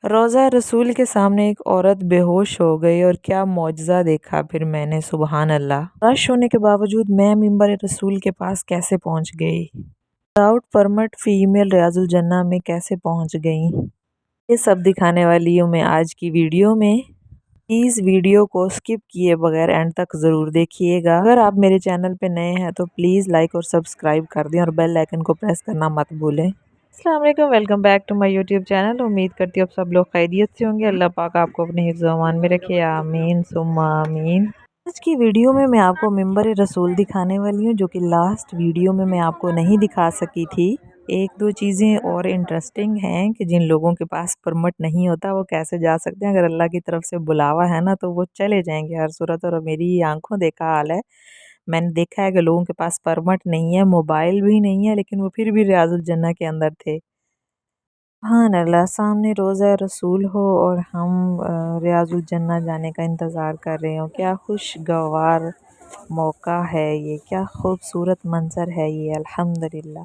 रोज़ा रसूल के सामने एक औरत बेहोश हो गई और क्या मौजज़ा देखा फिर मैंने, सुबहान अल्लाह। रश होने के बावजूद मैं मिंबर रसूल के पास कैसे पहुंच गई? विदाउट परमिट फीमेल रियाजुल जन्ना में कैसे पहुंच गई? ये सब दिखाने वाली हूँ मैं आज की वीडियो में। प्लीज़ वीडियो को स्किप किए बगैर एंड तक ज़रूर देखिएगा। अगर आप मेरे चैनल पे नए हैं तो प्लीज़ लाइक और सब्सक्राइब कर दें और बेल आइकन को प्रेस करना मत भूलें। अस्सलाम वालेकुम, welcome back to my YouTube channel. उम्मीद करती हूँ आप सब लोग खैरियत से होंगे। अल्लाह पाक आपको अपने हिफ्ज़ व अमान में रखे, आमीन सुम्मा आमीन। आज की वीडियो में मैं आपको मिंबर रसूल दिखाने वाली हूँ, जो कि लास्ट वीडियो में मैं आपको नहीं दिखा सकी थी। एक दो चीज़ें और इंटरेस्टिंग हैं कि जिन लोगों के पास परमिट नहीं होता वो कैसे जा सकते हैं। अगर अल्लाह की तरफ से बुलावा है ना तो वो चले जाएंगे हर सूरत। और मेरी आंखों देखा हाल है, मैंने देखा है कि लोगों के पास परमिट नहीं है, मोबाइल भी नहीं है, लेकिन वो फिर भी रियाजुल जन्नह के अंदर थे। सुभान अल्लाह, सामने रोज़ा रसूल हो और हम रियाजुल जन्नह जाने का इंतज़ार कर रहे हो। क्या खुशगवार मौका है ये, क्या खूबसूरत मंज़र है ये, अल्हम्दुलिल्लाह।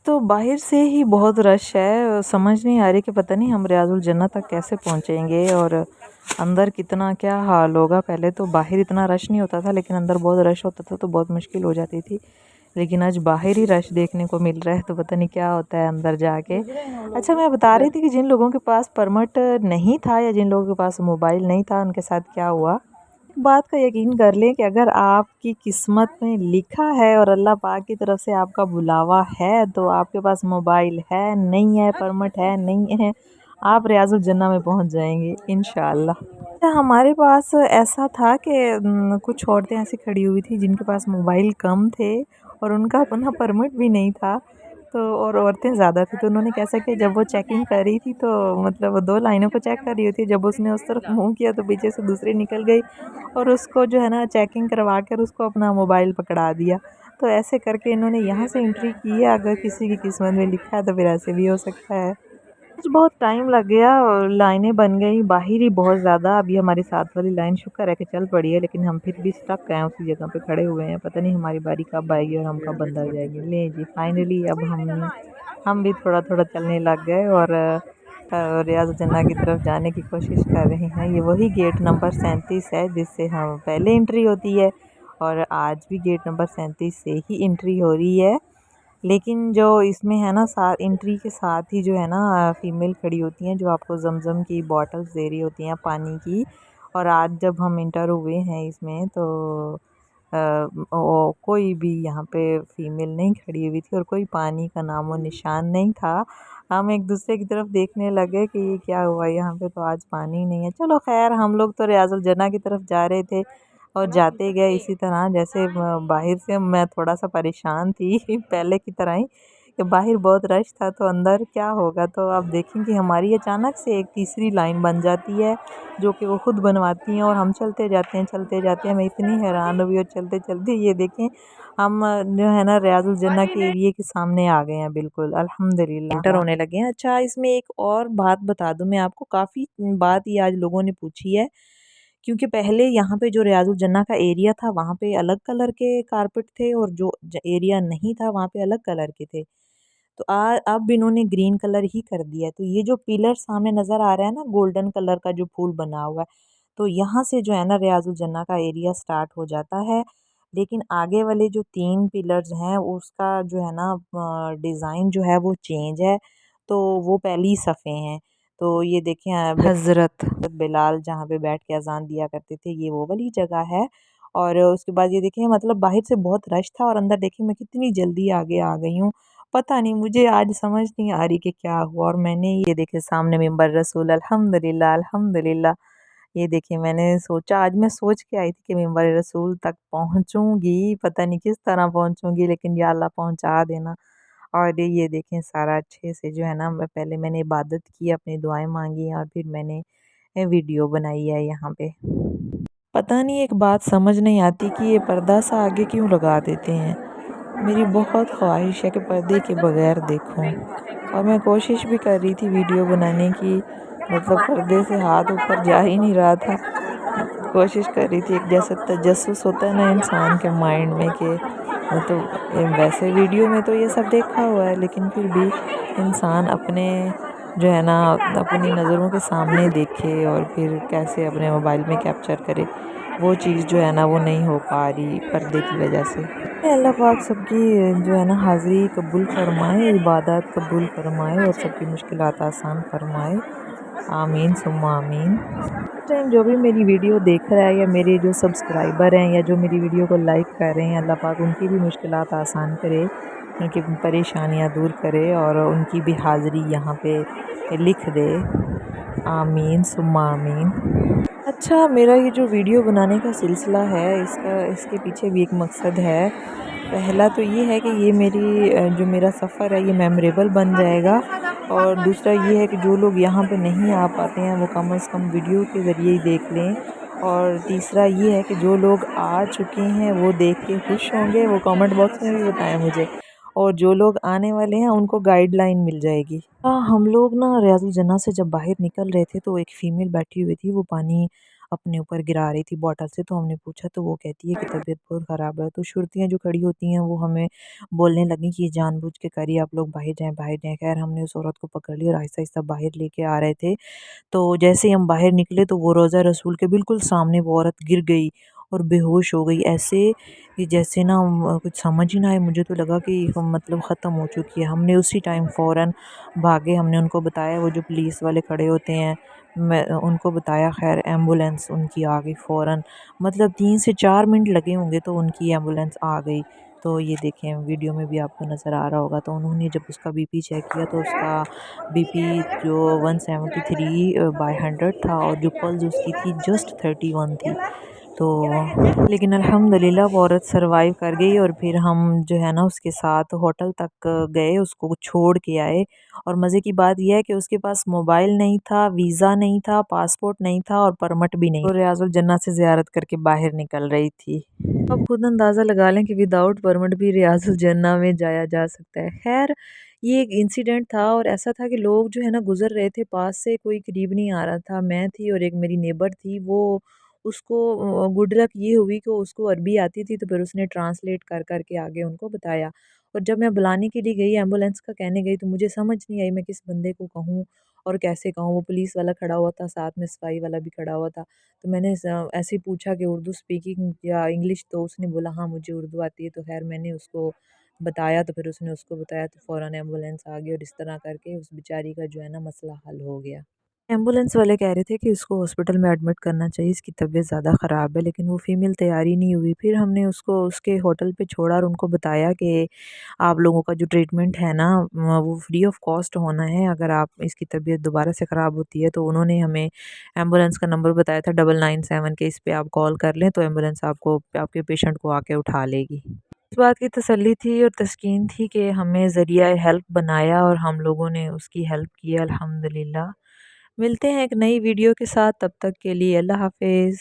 तो बाहर से ही बहुत रश है, समझ नहीं आ रही कि पता नहीं हम रियाजुल जन्नह तक कैसे पहुंचेंगे और अंदर कितना क्या हाल होगा। पहले तो बाहर इतना रश नहीं होता था, लेकिन अंदर बहुत रश होता था तो बहुत मुश्किल हो जाती थी। लेकिन आज बाहर ही रश देखने को मिल रहा है, तो पता नहीं क्या होता है अंदर जाके। अच्छा, मैं बता रही थी कि जिन लोगों के पास परमिट नहीं था या जिन लोगों के पास मोबाइल नहीं था उनके साथ क्या हुआ। बात का यकीन कर लें कि अगर आपकी किस्मत में लिखा है और अल्लाह पाक की तरफ से आपका बुलावा है तो आपके पास मोबाइल है, नहीं है, परमिट है, नहीं है, आप रियाजुल जन्नह में पहुंच जाएंगे इंशाअल्लाह। अच्छा, हमारे पास ऐसा था कि कुछ औरतें ऐसी खड़ी हुई थी जिनके पास मोबाइल कम थे और उनका अपना परमिट भी नहीं था। तो और औरतें ज़्यादा थी, तो उन्होंने कैसा किया, जब वो चेकिंग कर रही थी तो मतलब वो 2 लाइनों को चेक कर रही थी, जब उसने उस तरफ मुँह किया तो पीछे से दूसरी निकल गई और उसको जो है ना चेकिंग करवा कर उसको अपना मोबाइल पकड़ा दिया। तो ऐसे करके इन्होंने यहाँ से एंट्री की है। अगर किसी की किस्मत में लिखा है तो फिर ऐसे भी हो सकता है। कुछ बहुत टाइम लग गया और लाइनें बन गई बाहर ही बहुत ज़्यादा। अभी हमारी साथ वाली लाइन शुक्र है कि चल पड़ी है, लेकिन हम फिर भी स्टक हैं, उसी जगह पे खड़े हुए हैं। पता नहीं हमारी बारी कब आएगी और हम कब अंदर जाएंगे। ले जी, फाइनली अब हम भी थोड़ा थोड़ा चलने लग गए और रियाज जन्नह की तरफ जाने की कोशिश कर रहे हैं। ये वही गेट नंबर 37 है जिससे हम पहले एंट्री होती है और आज भी गेट नंबर 37 से ही एंट्री हो रही है। लेकिन जो इसमें है ना, साथ एंट्री के साथ ही जो है ना फ़ीमेल खड़ी होती हैं जो आपको ज़मज़म की बॉटल्स दे रही होती हैं पानी की। और आज जब हम इंटर हुए हैं इसमें तो कोई भी यहाँ पे फ़ीमेल नहीं खड़ी हुई थी और कोई पानी का नामो निशान नहीं था। हम एक दूसरे की तरफ देखने लगे कि ये क्या हुआ, यहाँ पे तो आज पानी नहीं है। चलो खैर, हम लोग तो रियाजुल जन्नह की तरफ जा रहे थे और जाते गए इसी तरह। जैसे बाहर से मैं थोड़ा सा परेशान थी पहले की तरह ही, कि बाहर बहुत रश था तो अंदर क्या होगा। तो आप देखेंगे हमारी अचानक से एक तीसरी लाइन बन जाती है जो कि वो खुद बनवाती हैं और हम चलते जाते हैं चलते जाते हैं। मैं इतनी हैरान हुई और चलते चलते ये देखें हम जो है ना रियाजुल जन्नह के एरिए के सामने आ गए हैं, बिल्कुल अल्हम्दुलिल्लाह इंटर होने लगे हैं। अच्छा, इसमें एक और बात बता दूं मैं आपको, काफ़ी बात ये आज लोगों ने पूछी है, क्योंकि पहले यहाँ पे जो रियाजुल जन्नह का एरिया था वहाँ पे अलग कलर के कारपेट थे और जो एरिया नहीं था वहाँ पे अलग कलर के थे। तो अब इन्होंने ग्रीन कलर ही कर दिया है। तो ये जो पिलर सामने नज़र आ रहा है ना, गोल्डन कलर का जो फूल बना हुआ है, तो यहाँ से जो है ना रियाजुल जन्नह का एरिया स्टार्ट हो जाता है। लेकिन आगे वाले जो 3 पिलर्स हैं उसका जो है ना डिज़ाइन जो है वो चेंज है। तो वो पहली सफ़े हैं। तो ये देखें, हज़रत बिलाल जहाँ पे बैठ के अज़ान दिया करते थे, ये वो वाली जगह है। और उसके बाद ये देखें, मतलब बाहर से बहुत रश था और अंदर देखिए मैं कितनी जल्दी आगे आ गई हूँ। पता नहीं, मुझे आज समझ नहीं आ रही कि क्या हुआ। और मैंने ये देखे सामने मिंबर रसूल, अल्हम्दुलिल्लाह अल्हम्दुलिल्लाह। ये देखिए, मैंने सोचा, आज मैं सोच के आई थी कि मिंबर रसूल तक पहुँचूँगी, पता नहीं किस तरह पहुँचूँगी, लेकिन या अल्लाह पहुँचा देना। और ये देखें सारा अच्छे से जो है ना, मैंने इबादत की, अपनी दुआएं मांगी और फिर मैंने वीडियो बनाई है यहाँ पे। पता नहीं, एक बात समझ नहीं आती कि ये पर्दा सा आगे क्यों लगा देते हैं। मेरी बहुत ख्वाहिश है कि पर्दे के बगैर देखूं, और मैं कोशिश भी कर रही थी वीडियो बनाने की, मतलब पर्दे से हाथ ऊपर जा ही नहीं रहा था। कोशिश कर रही थी, एक जैसा तजस्सुस होता है ना इंसान के माइंड में कि मतलब वैसे वीडियो में तो ये सब देखा हुआ है, लेकिन फिर भी इंसान अपने جو ہے نا اپنی نظروں کے سامنے دیکھے اور پھر کیسے اپنے موبائل میں کیپچر کرے، وہ چیز جو ہے نا وہ نہیں ہو پا رہی پردے کی وجہ سے۔ اللہ پاک سب کی جو ہے نا حاضری قبول فرمائے، عبادات قبول فرمائے اور سب کی مشکلات آسان فرمائے، آمین ثم آمین۔ اس ٹائم جو بھی میری ویڈیو دیکھ رہا ہے یا میرے جو سبسکرائبر ہیں یا جو میری ویڈیو کو لائک کر رہے ہیں، اللہ پاک ان کی بھی مشکلات آسان کرے، ان کی پریشانیاں دور کرے اور ان کی بھی حاضری یہاں پہ لکھ دے، آمین ثم آمین۔ اچھا، میرا یہ جو ویڈیو بنانے کا سلسلہ ہے، اس کے پیچھے بھی ایک مقصد ہے۔ پہلا تو یہ ہے کہ یہ جو میرا سفر ہے یہ میموریبل بن جائے گا، اور دوسرا یہ ہے کہ جو لوگ یہاں پہ نہیں آ پاتے ہیں وہ کم از کم ویڈیو کے ذریعے ہی دیکھ لیں، اور تیسرا یہ ہے کہ جو لوگ آ چکے ہیں وہ دیکھ کے خوش ہوں گے، وہ کامنٹ باکس میں بھی بتائیں مجھے، اور جو لوگ آنے والے ہیں ان کو گائیڈ لائن مل جائے گی۔ ہم لوگ نا ریاض الجنہ سے جب باہر نکل رہے تھے تو ایک فیمیل بیٹھی ہوئی تھی، وہ پانی اپنے اوپر گرا رہی تھی بوٹل سے، تو ہم نے پوچھا تو وہ کہتی ہے کہ طبیعت بہت خراب ہے، تو شرطیاں جو کھڑی ہوتی ہیں وہ ہمیں بولنے لگیں کہ یہ جان بوجھ کے کری، آپ لوگ باہر جائیں باہر جائیں۔ خیر ہم نے اس عورت کو پکڑ لیا اور آہستہ آہستہ باہر لے کے آ رہے تھے، تو جیسے ہی ہم باہر نکلے تو وہ روضہ رسول کے بالکل سامنے وہ عورت گر گئی اور بے ہوش ہو گئی، ایسے کہ جیسے نا کچھ سمجھ ہی نہ آئے، مجھے تو لگا کہ مطلب ختم ہو چکی ہے۔ ہم نے اسی ٹائم فوراً بھاگے، ہم نے ان کو بتایا، وہ جو پولیس والے کھڑے ہوتے ہیں میں ان کو بتایا، خیر ایمبولینس ان کی آ گئی فوراً، مطلب 3 سے 4 منٹ لگے ہوں گے تو ان کی ایمبولینس آ گئی۔ تو یہ دیکھیں ویڈیو میں بھی آپ کو نظر آ رہا ہوگا، تو انہوں نے جب اس کا بی پی چیک کیا تو اس کا بی پی جو 173/100 تھا، اور جو پلس اس کی تھی جسٹ 31 تھی، تو لیکن الحمدللہ وہ عورت سروائیو کر گئی، اور پھر ہم جو ہے نا اس کے ساتھ ہوٹل تک گئے، اس کو چھوڑ کے آئے، اور مزے کی بات یہ ہے کہ اس کے پاس موبائل نہیں تھا، ویزا نہیں تھا، پاسپورٹ نہیں تھا اور پرمٹ بھی نہیں، وہ ریاض الجنہ سے زیارت کر کے باہر نکل رہی تھی۔ اب خود اندازہ لگا لیں کہ وداؤٹ پرمٹ بھی ریاض الجنہ میں جایا جا سکتا ہے۔ خیر یہ ایک انسیڈنٹ تھا، اور ایسا تھا کہ لوگ جو ہے نا گزر رہے تھے پاس سے، کوئی قریب نہیں آ رہا تھا، میں تھی اور ایک میری نیبر تھی، وہ اس کو گڈ لک یہ ہوئی کہ اس کو عربی آتی تھی، تو پھر اس نے ٹرانسلیٹ کر کر کے آگے ان کو بتایا، اور جب میں بلانے کے لیے گئی، ایمبولینس کا کہنے گئی، تو مجھے سمجھ نہیں آئی میں کس بندے کو کہوں اور کیسے کہوں۔ وہ پولیس والا کھڑا ہوا تھا، ساتھ میں صفائی والا بھی کھڑا ہوا تھا، تو میں نے ایسے ہی پوچھا کہ اردو اسپیکنگ یا انگلش، تو اس نے بولا ہاں مجھے اردو آتی ہے، تو خیر میں نے اس کو بتایا، تو پھر اس نے اس کو بتایا، تو فوراً ایمبولینس آ گئی، اور اس طرح کر کے اس بیچاری کا جو ہے نا مسئلہ حل ہو گیا۔ ایمبولینس والے کہہ رہے تھے کہ اس کو ہاسپٹل میں ایڈمٹ کرنا چاہیے، اس کی طبیعت زیادہ خراب ہے، لیکن وہ فیمیل تیاری نہیں ہوئی۔ پھر ہم نے اس کو اس کے ہوٹل پہ چھوڑا اور ان کو بتایا کہ آپ لوگوں کا جو ٹریٹمنٹ ہے نا وہ فری آف کاسٹ ہونا ہے، اگر آپ اس کی طبیعت دوبارہ سے خراب ہوتی ہے، تو انہوں نے ہمیں ایمبولینس کا نمبر بتایا تھا 997 کے، اس پہ آپ کال کر لیں تو ایمبولینس آپ کے پیشنٹ کو آ کے اٹھا لے گی۔ اس بات کی تسلی تھی اور تسکین تھی کہ ہمیں ذریعہ ہیلپ بنایا اور ہم لوگوں نے اس کی ہیلپ کی، الحمدللہ۔ ملتے ہیں ایک نئی ویڈیو کے ساتھ، تب تک کے لیے اللہ حافظ۔